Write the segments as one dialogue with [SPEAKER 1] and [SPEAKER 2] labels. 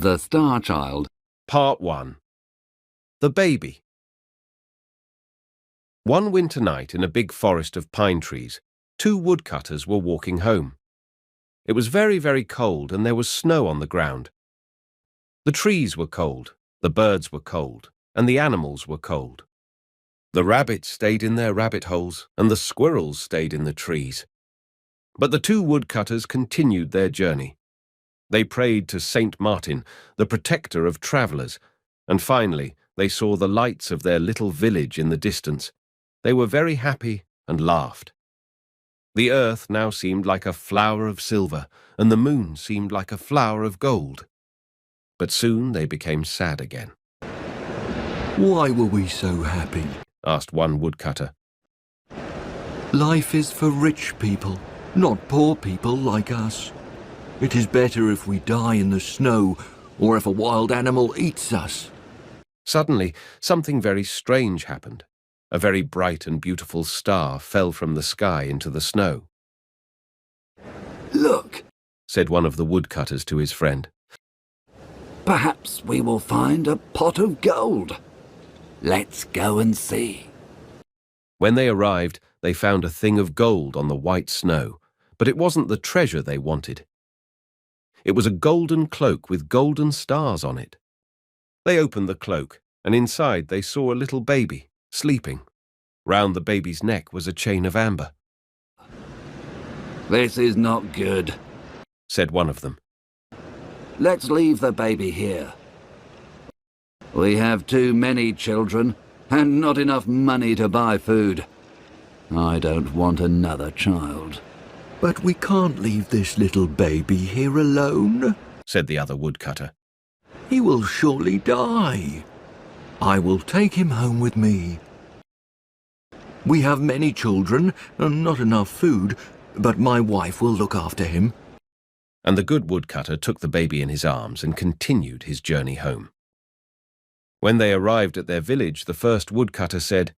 [SPEAKER 1] The Star Child.
[SPEAKER 2] Part 1. The Baby. One winter night in a big forest of pine trees, 2 woodcutters were walking home. It was very, very cold and there was snow on the ground. The trees were cold, the birds were cold, and the animals were cold. The rabbits stayed in their rabbit holes and the squirrels stayed in the trees. But the 2 woodcutters continued their journey. They prayed to Saint Martin, the protector of travellers, and finally they saw the lights of their little village in the distance. They were very happy and laughed. The earth now seemed like a flower of silver, and the moon seemed like a flower of gold. But soon they became sad again.
[SPEAKER 3] "Why were we so happy?"
[SPEAKER 2] asked one woodcutter.
[SPEAKER 3] "Life is for rich people, not poor people like us. It is better if we die in the snow, or if a wild animal eats us."
[SPEAKER 2] Suddenly, something very strange happened. A very bright and beautiful star fell from the sky into the snow.
[SPEAKER 1] "Look,"
[SPEAKER 2] said one of the woodcutters to his friend.
[SPEAKER 1] "perhaps we will find a pot of gold. Let's go and see."
[SPEAKER 2] When they arrived, they found a thing of gold on the white snow, but it wasn't the treasure they wanted. It was a golden cloak with golden stars on it. They opened the cloak, and inside they saw a little baby, sleeping. Round the baby's neck was a chain of amber.
[SPEAKER 1] "This is not good,"
[SPEAKER 2] said one of them.
[SPEAKER 1] "Let's leave the baby here. We have too many children and not enough money to buy food. I don't want another child."
[SPEAKER 3] "But we can't leave this little baby here alone,"
[SPEAKER 2] said the other woodcutter.
[SPEAKER 3] "He will surely die. I will take him home with me. We have many children and not enough food, but my wife will look after him."
[SPEAKER 2] And the good woodcutter took the baby in his arms and continued his journey home. When they arrived at their village, the first woodcutter said,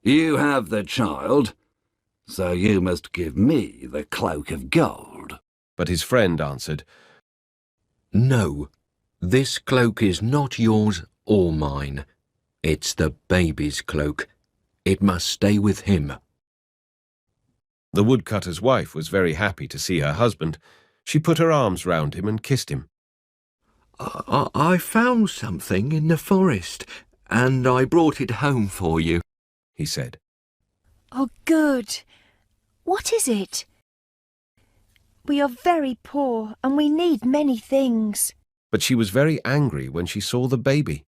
[SPEAKER 1] "You have the child, so you must give me the cloak of gold."
[SPEAKER 2] But his friend answered,
[SPEAKER 3] "No, this cloak is not yours or mine. It's the baby's cloak. It must stay with him."
[SPEAKER 2] The woodcutter's wife was very happy to see her husband. She put her arms round him and kissed him.
[SPEAKER 3] I found something in the forest, and I brought it home for you,"
[SPEAKER 2] he said.
[SPEAKER 4] "Oh, good. What is it?" "We are very poor and we need many things."
[SPEAKER 2] But she was very angry when she saw the baby.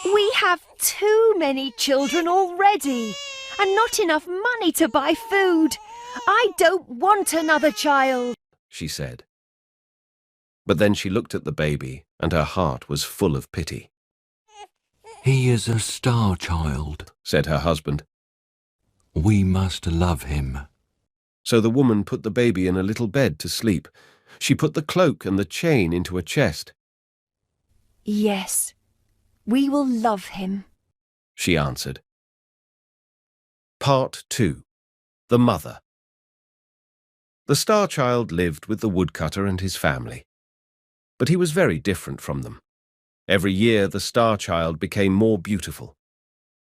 [SPEAKER 4] "We have too many children already and not enough money to buy food. I don't want another child,"
[SPEAKER 2] she said. But then she looked at the baby and her heart was full of pity.
[SPEAKER 3] "He is a star child,"
[SPEAKER 2] said her husband.
[SPEAKER 3] "We must love him."
[SPEAKER 2] So the woman put the baby in a little bed to sleep. She put the cloak and the chain into a chest.
[SPEAKER 4] "Yes, we will love him,"
[SPEAKER 2] she answered. Part 2. The Mother. The Star Child lived with the woodcutter and his family. But he was very different from them. Every year the Star Child became more beautiful.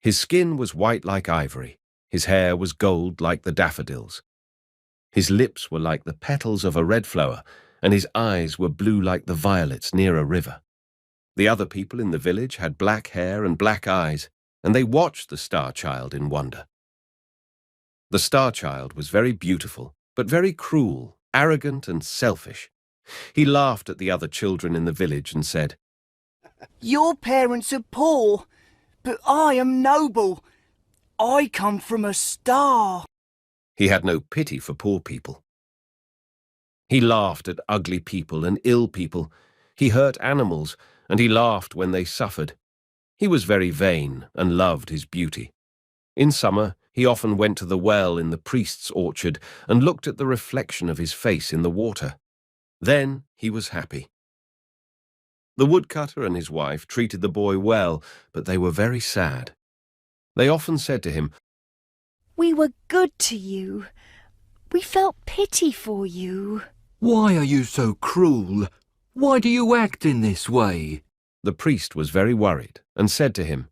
[SPEAKER 2] His skin was white like ivory. His hair was gold like the daffodils. His lips were like the petals of a red flower, and his eyes were blue like the violets near a river. The other people in the village had black hair and black eyes, and they watched the Star Child in wonder. The Star Child was very beautiful, but very cruel, arrogant and selfish. He laughed at the other children in the village and said,
[SPEAKER 5] "Your parents are poor, but I am noble. I come from a star."
[SPEAKER 2] He had no pity for poor people. He laughed at ugly people and ill people. He hurt animals, and he laughed when they suffered. He was very vain and loved his beauty. In summer, he often went to the well in the priest's orchard and looked at the reflection of his face in the water. Then he was happy. The woodcutter and his wife treated the boy well, but they were very sad. They often said to him,
[SPEAKER 4] "We were good to you. We felt pity for you."
[SPEAKER 3] "Why are you so cruel? Why do you act in this way?
[SPEAKER 2] The priest was very worried and said to him,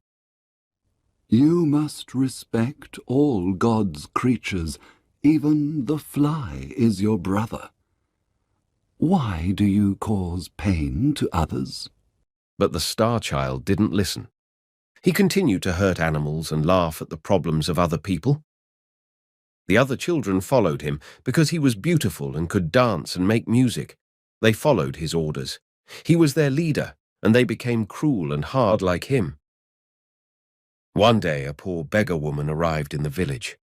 [SPEAKER 1] You must respect all God's creatures. Even the fly is your brother. Why do you cause pain to others?
[SPEAKER 2] But the Star Child didn't listen. He continued to hurt animals and laugh at the problems of other people. The other children followed him because he was beautiful and could dance and make music. They followed his orders. He was their leader, and they became cruel and hard like him. One day a poor beggar woman arrived in the village.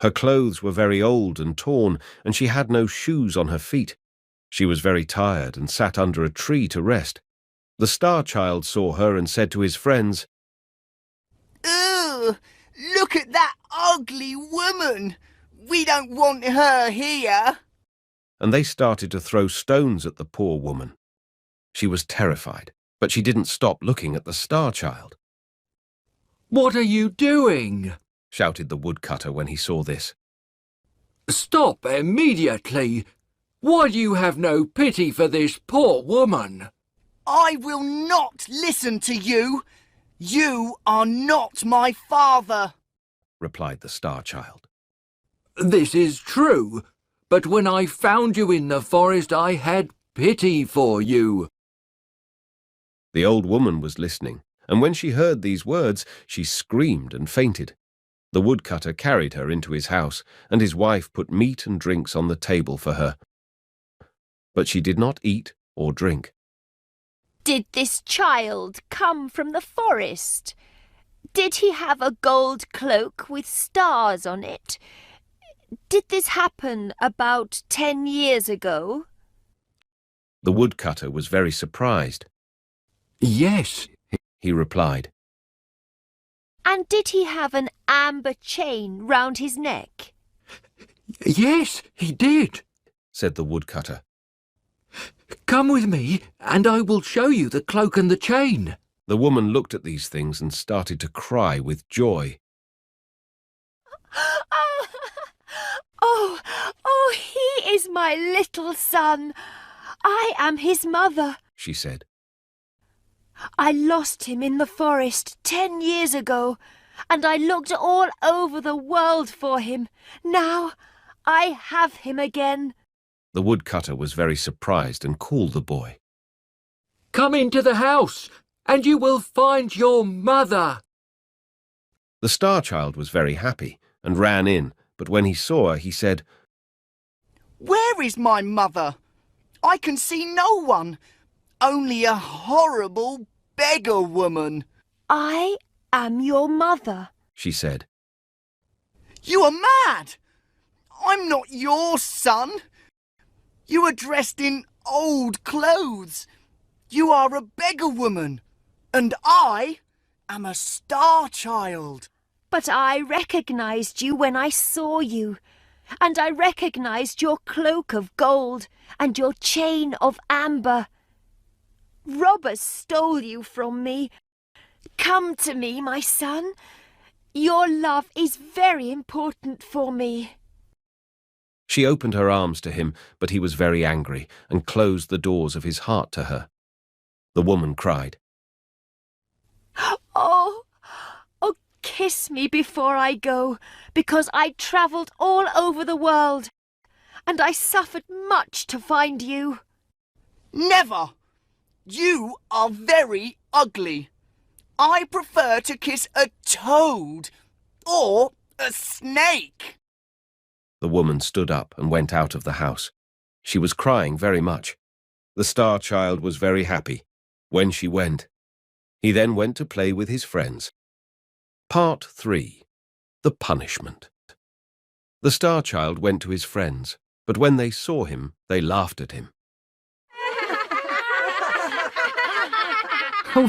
[SPEAKER 2] Her clothes were very old and torn, and she had no shoes on her feet. She was very tired and sat under a tree to rest. The Star Child saw her and said to his friends,
[SPEAKER 5] Ugh! Look at that ugly woman! We don't want her here!
[SPEAKER 2] And they started to throw stones at the poor woman. She was terrified, but she didn't stop looking at the Star Child.
[SPEAKER 3] What are you doing?
[SPEAKER 2] Shouted the woodcutter when he saw this.
[SPEAKER 3] Stop immediately! Why do you have no pity for this poor woman?
[SPEAKER 5] I will not listen to you! You are not my father!
[SPEAKER 2] Replied the Star Child.
[SPEAKER 3] This is true, but when I found you in the forest, I had pity for you.
[SPEAKER 2] The old woman was listening, and when she heard these words, she screamed and fainted. The woodcutter carried her into his house, and his wife put meat and drinks on the table for her. But she did not eat or drink.
[SPEAKER 4] Did this child come from the forest? Did he have a gold cloak with stars on it? Did this happen about 10 years ago?
[SPEAKER 2] The woodcutter was very surprised.
[SPEAKER 3] Yes,
[SPEAKER 2] He replied,
[SPEAKER 4] And did he have an amber chain round his neck?
[SPEAKER 3] yes, he did.
[SPEAKER 2] said the woodcutter.
[SPEAKER 3] Come with me, and I will show you the cloak and the chain.
[SPEAKER 2] The woman looked at these things and started to cry with joy.
[SPEAKER 4] Oh, he is my little son. I am his mother.
[SPEAKER 2] She said.
[SPEAKER 4] I lost him in the forest 10 years ago, and I looked all over the world for him. Now I have him again.
[SPEAKER 2] The woodcutter was very surprised and called the boy.
[SPEAKER 3] Come into the house, and you will find your mother.
[SPEAKER 2] The Star Child was very happy and ran in, but when he saw her, he said,
[SPEAKER 5] Where is my mother? I can see no one. Only a horrible beggar woman.
[SPEAKER 4] I am your mother.
[SPEAKER 2] she said.
[SPEAKER 5] You are mad! I'm not your son. You are dressed in old clothes. You are a beggar woman. And I am a Star Child.
[SPEAKER 4] But I recognized you when I saw you, and I recognized your cloak of gold and your chain of amber. Robbers stole you from me. Come to me, my son. Your love is very important for me.
[SPEAKER 2] She opened her arms to him, but he was very angry and closed the doors of his heart to her. The woman cried,
[SPEAKER 4] Oh, kiss me before I go, because I travelled all over the world, and I suffered much to find you.
[SPEAKER 5] Never! You are very ugly. I prefer to kiss a toad or a snake.
[SPEAKER 2] The woman stood up and went out of the house. She was crying very much. The Star Child was very happy when she went. He then went to play with his friends. Part 3. The Punishment. The Star Child went to his friends, but when they saw him, they laughed at him.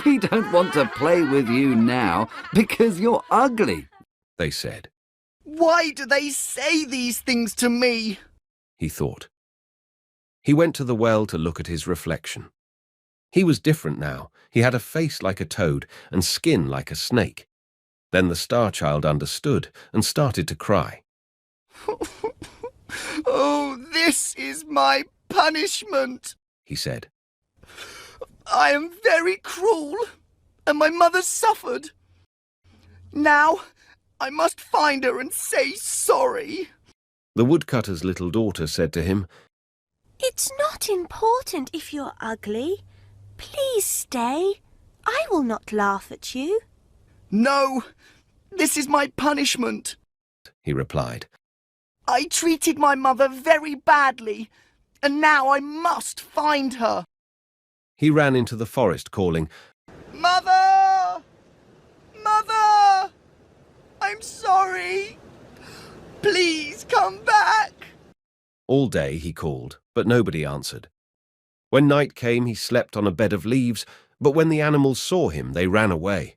[SPEAKER 1] We don't want to play with you now because you're ugly.
[SPEAKER 2] They said.
[SPEAKER 5] Why do they say these things to me?
[SPEAKER 2] He thought. He went to the well to look at his reflection. He was different now. He had a face like a toad and skin like a snake. Then the Star Child understood and started to cry.
[SPEAKER 5] Oh, this is my punishment,
[SPEAKER 2] he said.
[SPEAKER 5] I am very cruel, and my mother suffered. Now, I must find her and say sorry.
[SPEAKER 2] The woodcutter's little daughter said to him,
[SPEAKER 4] It's not important if you're ugly. Please stay. I will not laugh at you.
[SPEAKER 5] No, this is my punishment.
[SPEAKER 2] he replied.
[SPEAKER 5] I treated my mother very badly, and now I must find her.
[SPEAKER 2] He ran into the forest calling,
[SPEAKER 5] Mother! Mother! I'm sorry. Please come back.
[SPEAKER 2] All day he called, but nobody answered. When night came, he slept on a bed of leaves, but when the animals saw him, they ran away.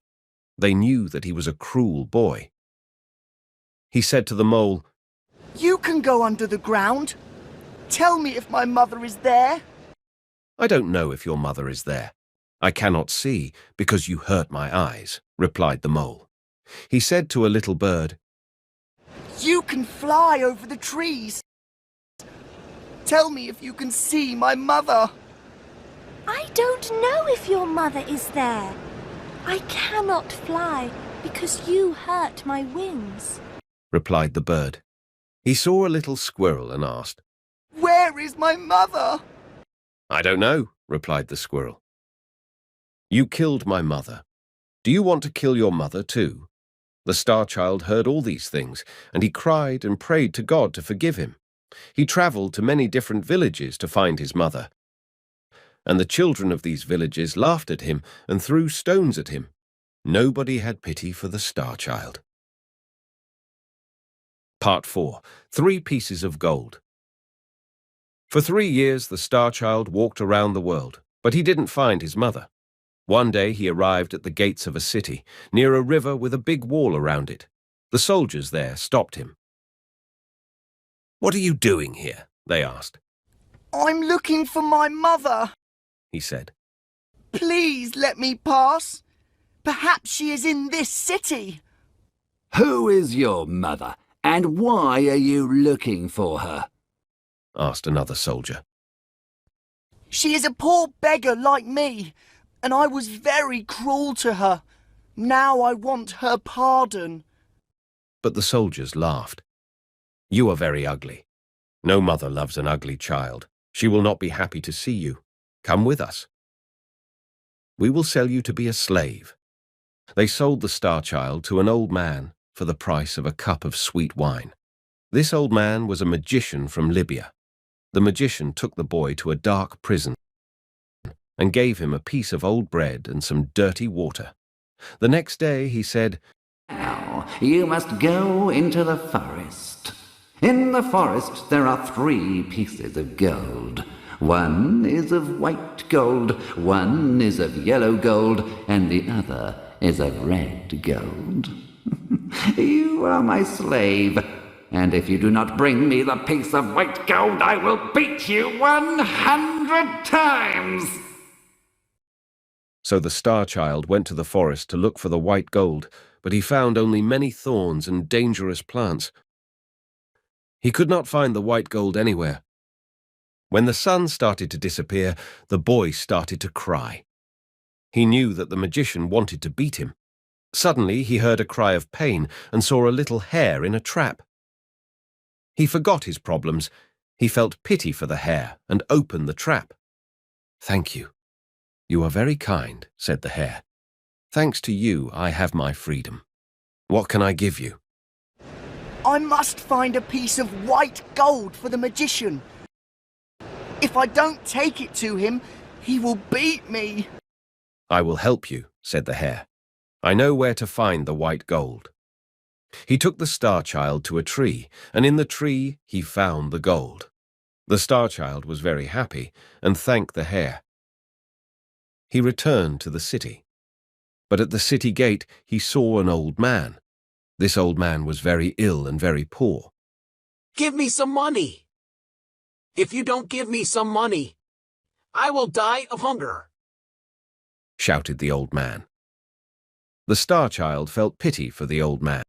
[SPEAKER 2] They knew that he was a cruel boy. He said to the mole,
[SPEAKER 5] You can go under the ground. Tell me if my mother is there.
[SPEAKER 2] I don't know if your mother is there. I cannot see because you hurt my eyes, replied the mole. He said to a little bird,
[SPEAKER 5] You can fly over the trees. Tell me if you can see my mother.
[SPEAKER 4] I don't know if your mother is there. I cannot fly because you hurt my wings.
[SPEAKER 2] replied the bird. He saw a little squirrel and asked,
[SPEAKER 5] Where is my mother?
[SPEAKER 2] I don't know, replied the squirrel. You killed my mother. Do you want to kill your mother too? The star child heard all these things, and he cried and prayed to God to forgive him. He travelled to many different villages to find his mother. And the children of these villages laughed at him and threw stones at him. Nobody had pity for the star child. Part 4. 3 Pieces of Gold. For 3 years the star child walked around the world, but he didn't find his mother. One day he arrived at the gates of a city, near a river with a big wall around it. The soldiers there stopped him. What are you doing here? They asked.
[SPEAKER 5] I'm looking for my mother.
[SPEAKER 2] He said.
[SPEAKER 5] Please let me pass. Perhaps she is in this city.
[SPEAKER 1] Who is your mother, and why are you looking for her?
[SPEAKER 2] Asked another soldier.
[SPEAKER 5] She is a poor beggar like me, and I was very cruel to her. Now I want her pardon.
[SPEAKER 2] But the soldiers laughed. You are very ugly. No mother loves an ugly child. She will not be happy to see you. Come with us. We will sell you to be a slave. They sold the star child to an old man for the price of a cup of sweet wine. This old man was a magician from Libya. The magician took the boy to a dark prison and gave him a piece of old bread and some dirty water. The next day he said,
[SPEAKER 1] Now you must go into the forest. In the forest there are 3 pieces of gold. One is of white gold, one is of yellow gold, and the other is of red gold. You are my slave, and if you do not bring me the piece of white gold, I will beat you 100 times.
[SPEAKER 2] So the star child went to the forest to look for the white gold, but he found only many thorns and dangerous plants. He could not find the white gold anywhere. When the sun started to disappear, the boy started to cry. He knew that the magician wanted to beat him. Suddenly he heard a cry of pain and saw a little hare in a trap. He forgot his problems. He felt pity for the hare and opened the trap. Thank you. You are very kind, said the hare. Thanks to you, I have my freedom. What can I give you?
[SPEAKER 5] I must find a piece of white gold for the magician. If I don't take it to him, he will beat me.
[SPEAKER 2] I will help you, said the hare. I know where to find the white gold. He took the star child to a tree, and in the tree he found the gold. The star child was very happy and thanked the hare. He returned to the city. But at the city gate he saw an old man. This old man was very ill and very poor.
[SPEAKER 6] Give me some money. If you don't give me some money, I will die of hunger,
[SPEAKER 2] shouted the old man. The star child felt pity for the old man,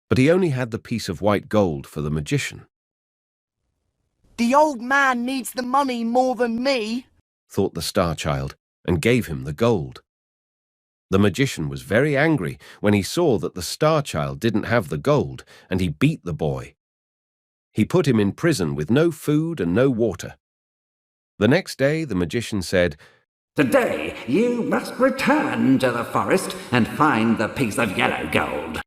[SPEAKER 2] but he only had the piece of white gold for the magician.
[SPEAKER 5] The old man needs the money more than me.
[SPEAKER 2] thought the Star Child, and gave him the gold. The magician was very angry when he saw that the Star Child didn't have the gold, and he beat the boy. He put him in prison with no food and no water. The next day the magician said,
[SPEAKER 1] Today you must return to the forest and find the piece of yellow gold.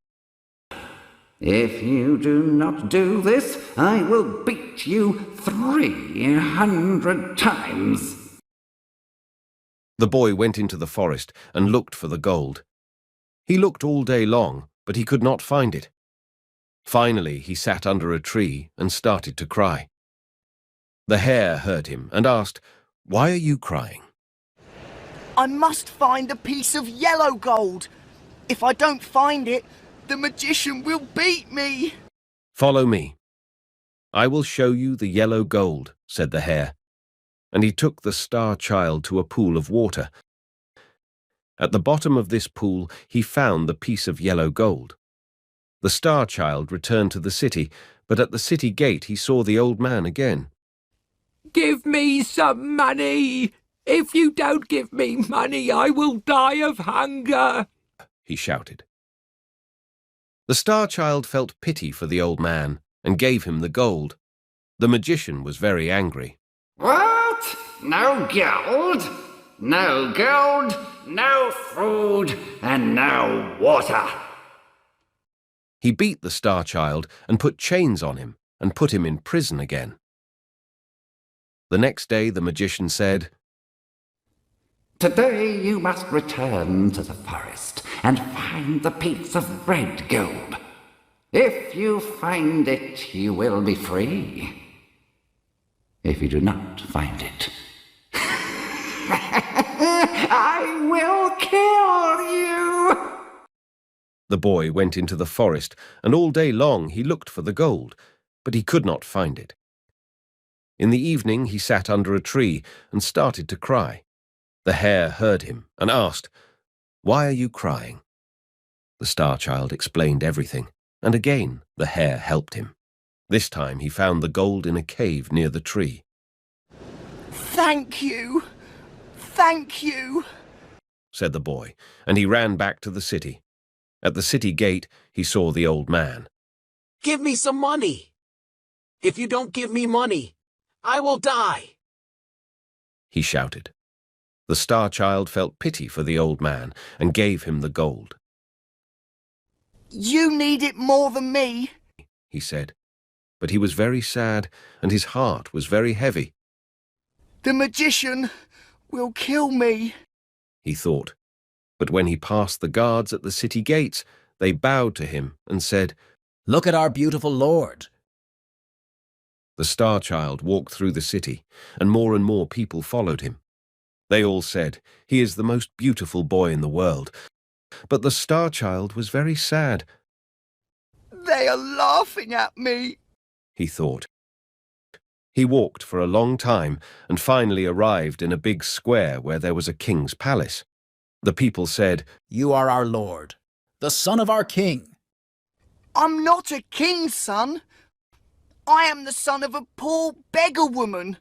[SPEAKER 1] If you do not do this, I will beat you 300 times.
[SPEAKER 2] The boy went into the forest and looked for the gold. He looked all day long, but he could not find it. Finally, he sat under a tree and started to cry. The hare heard him and asked, "Why are you crying?"
[SPEAKER 5] I must find a piece of yellow gold. If I don't find it, the magician will beat me.
[SPEAKER 2] "Follow me. I will show you the yellow gold," said the hare, and he took the Star Child to a pool of water. At the bottom of this pool he found the piece of yellow gold. The Star Child returned to the city, but at the city gate he saw the old man again.
[SPEAKER 7] "Give me some money! If you don't give me money, I will die of hunger!"
[SPEAKER 2] he shouted. The Star Child felt pity for the old man and gave him the gold. The magician was very angry.
[SPEAKER 1] What? No gold? No gold, no food, and no water.
[SPEAKER 2] He beat the Star Child and put chains on him and put him in prison again. The next day the magician said,
[SPEAKER 1] Today you must return to the forest and find the piece of red gold. If you find it, you will be free. If you do not find it, I will kill you.
[SPEAKER 2] The boy went into the forest, and all day long he looked for the gold, but he could not find it. In the evening he sat under a tree and started to cry. The hare heard him and asked, "Why are you crying?" The Star Child explained everything, and again the hare helped him. This time he found the gold in a cave near the tree.
[SPEAKER 5] Thank you,
[SPEAKER 2] said the boy, and he ran back to the city. At the city gate he saw the old man.
[SPEAKER 6] Give me some money. If you don't give me money, I will die,
[SPEAKER 2] he shouted. The Star Child felt pity for the old man and gave him the gold.
[SPEAKER 5] You need it more than me,
[SPEAKER 2] he said, but he was very sad and his heart was very heavy.
[SPEAKER 5] The magician will kill me,
[SPEAKER 2] he thought. But when he passed the guards at the city gates, they bowed to him and said,
[SPEAKER 8] "Look at our beautiful Lord."
[SPEAKER 2] The Star Child walked through the city, and more people followed him. They all said, "He is the most beautiful boy in the world." But the Star Child was very sad.
[SPEAKER 5] They are laughing at me,
[SPEAKER 2] he thought. He walked for a long time and finally arrived in a big square where there was a king's palace. The people said,
[SPEAKER 8] "You are our Lord, the son of our king."
[SPEAKER 5] I'm not a king's son. I am the son of a poor beggar woman.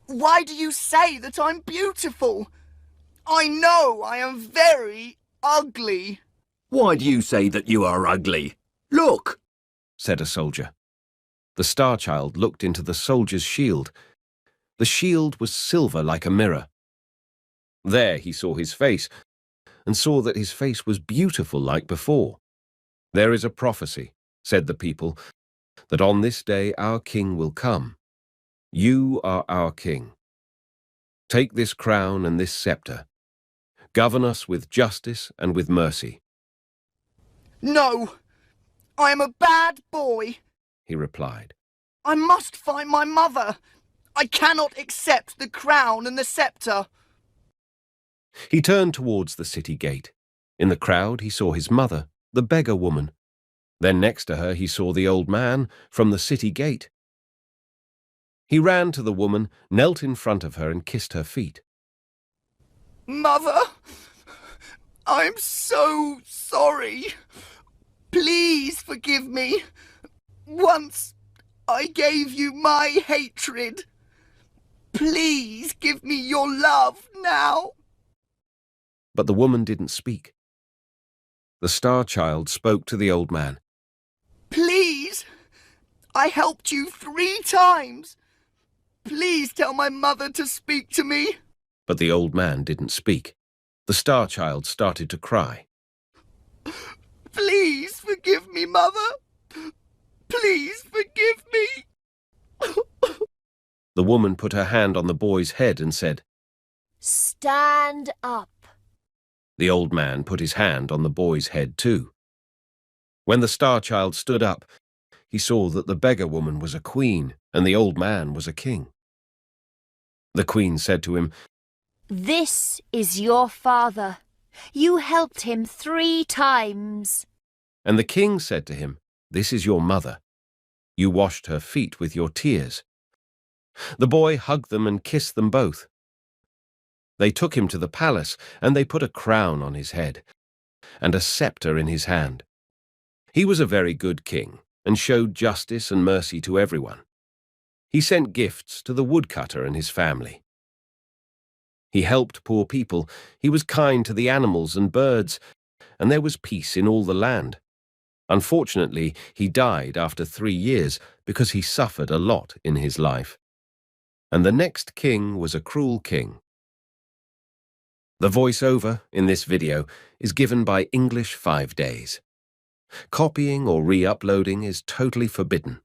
[SPEAKER 5] Why do you say that I'm beautiful? I know I am very ugly.
[SPEAKER 3] Why do you say that you are ugly? Look,
[SPEAKER 2] said a soldier. The Star Child looked into the soldier's shield. The shield was silver like a mirror. There he saw his face, and saw that his face was beautiful like before. There is a prophecy, said the people, that on this day our king will come. You are our king. Take this crown and this scepter. Govern us with justice and with mercy.
[SPEAKER 5] No, I am a bad boy,
[SPEAKER 2] he replied.
[SPEAKER 5] I must find my mother. I cannot accept the crown and the scepter.
[SPEAKER 2] He turned towards the city gate. In the crowd he saw his mother, the beggar woman. Then next to her he saw the old man from the city gate. He ran to the woman, knelt in front of her and kissed her feet.
[SPEAKER 5] Mother, I'm so sorry. Please forgive me. Once I gave you my hatred. Please give me your love now.
[SPEAKER 2] But the woman didn't speak. The Star Child spoke to the old man.
[SPEAKER 5] Please, I helped you 3 times. Please tell my mother to speak to me.
[SPEAKER 2] But the old man didn't speak. The Star Child started to cry.
[SPEAKER 5] Please forgive me, Mother. Please forgive me.
[SPEAKER 2] The woman put her hand on the boy's head and said,
[SPEAKER 4] Stand up.
[SPEAKER 2] The old man put his hand on the boy's head too. When the Star Child stood up, he saw that the beggar woman was a queen and the old man was a king. The queen said to him,
[SPEAKER 4] This is your father. You helped him 3 times.
[SPEAKER 2] and the king said to him, This is your mother. You washed her feet with your tears. The boy hugged them and kissed them both. They took him to the palace, and they put a crown on his head and a scepter in his hand. He was a very good king and showed justice and mercy to everyone. He sent gifts to the woodcutter and his family. He helped poor people, he was kind to the animals and birds, and there was peace in all the land. Unfortunately, he died after 3 years because he suffered a lot in his life. And the next king was a cruel king. The voiceover in this video is given by English 5 Days. Copying or re-uploading is totally forbidden.